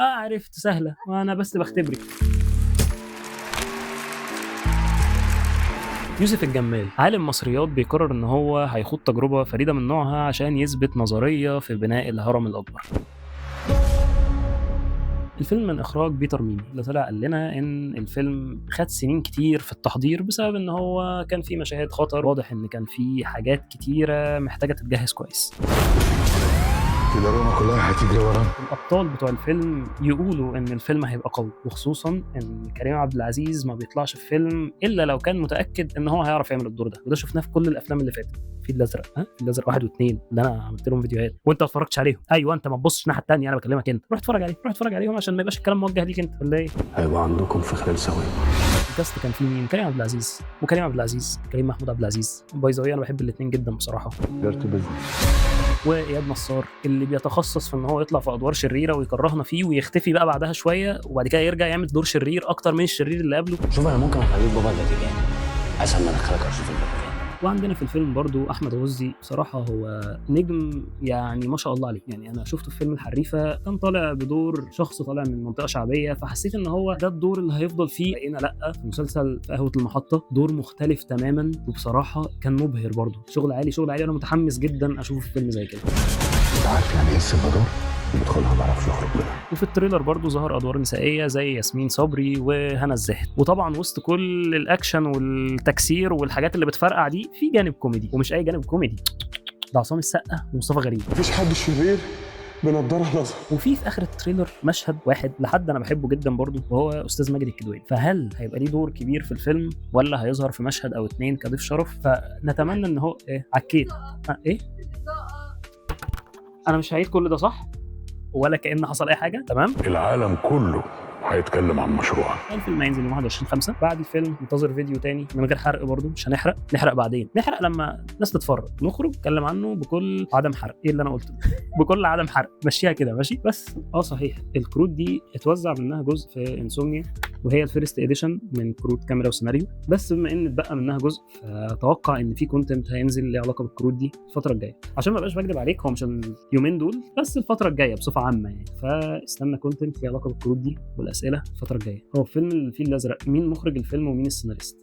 عرفت سهله وانا بس بختبرك. يوسف الجمال عالم مصريات بيقرر ان هو هيخوض تجربه فريده من نوعها عشان يثبت نظريه في بناء الهرم الاكبر. الفيلم من اخراج بيتر ميمي اللي طلع قال لنا ان الفيلم خد سنين كتير في التحضير بسبب ان هو كان فيه مشاهد خطر، واضح ان كان فيه حاجات كتيره محتاجه تتجهز كويس. كده روما كلها هتجري ورانا. الابطال بتوع الفيلم يقولوا ان الفيلم هيبقى قوي، وخصوصا ان كريم عبد العزيز ما بيطلعش في فيلم الا لو كان متاكد ان هو هيعرف يعمل الدور ده، وده شفناه في كل الافلام اللي فاتت. في الازرق، في الازرق 1 و2 اللي انا عملت لهم فيديوهات وانت ما اتفرجتش عليهم. ايوه انت ما تبصش الناحيه الثانيه، انا بكلمك انت. روح اتفرج عليهم عشان ما يبقاش الكلام موجه ليك انت ولا ايه. هيبقى عندكم في خلال ثواني. الكاست كان فيه مين؟ كريم عبد العزيز كريم محمود عبد العزيز. باي ذا واي انا بحب الاثنين جدا بصراحه. ديرتي بزنس. واياد نصار اللي بيتخصص في ان هو يطلع في ادوار شريره ويكرهنا فيه ويختفي بقى بعدها شويه، وبعد كده يرجع يعمل دور شرير اكتر من الشرير اللي قبله. شوف انا ممكن اخليك بابا الفاتيكان اسهل ما ادخلك ارشيف الفاتيكان. وعندنا في الفيلم برضو احمد غزي، بصراحه هو نجم يعني ما شاء الله عليه. يعني انا شفته في فيلم الحريفه كان طالع بدور شخص طالع من منطقه شعبيه، فحسيت ان هو ده الدور اللي هيفضل فيه. لقينا لا، في مسلسل في قهوه المحطه دور مختلف تماما، وبصراحه كان مبهر برضو. شغل عالي. انا متحمس جدا اشوفه في فيلم زي كده. انت عارف يعني ايه السلفادور؟ بدخلها ما اعرفش اخرج منها. وفي التريلر برضو ظهر ادوار نسائيه زي ياسمين صبري وهنا الزاهد. وطبعا وسط كل الاكشن والتكسير والحاجات اللي بتفرقع دي في جانب كوميدي، ومش اي جانب كوميدي، ده عصام السقا ومصطفى غريب. مفيش حد شرير بنضاره نظر. وفي اخر التريلر مشهد واحد لحد انا بحبه جدا برضو، وهو استاذ ماجد الكدواني. فهل هيبقى ليه دور كبير في الفيلم ولا هيظهر في مشهد او اتنين كضيف شرف؟ فنتمنى ان هو عكيت ايه. انا مش هعيد كل ده صح ولا كأن حصل اي حاجه. تمام. العالم كله هيتكلم عن مشروع. الفيلم هينزل يوم 21/5. بعد الفيلم ننتظر فيديو تاني من غير حرق برضو، مش نحرق بعدين. نحرق لما الناس تتفرج، نخرج نتكلم عنه بكل عدم حرق. ايه اللي انا قلته بكل عدم حرق، مشيها كده ماشي. بس صحيح الكروت دي اتوزع منها جزء في انسومنيا، وهي الفيرست اديشن من كروت كاميرا وسيناريو. بس بما ان اتبقى منها جزء، فاتوقع ان في كونتنت هينزل له علاقه بالكروت دي الفتره الجايه. عشان ما ابقاش بكذب عليك، هو مش اليومين دول بس، الفتره الجايه بصفه عامه يعني. فاستنى كونتنت له علاقه بالكروت دي والاسئله الفتره الجايه. هو فيلم الفيل الازرق، مين مخرج الفيلم ومين السيناريست؟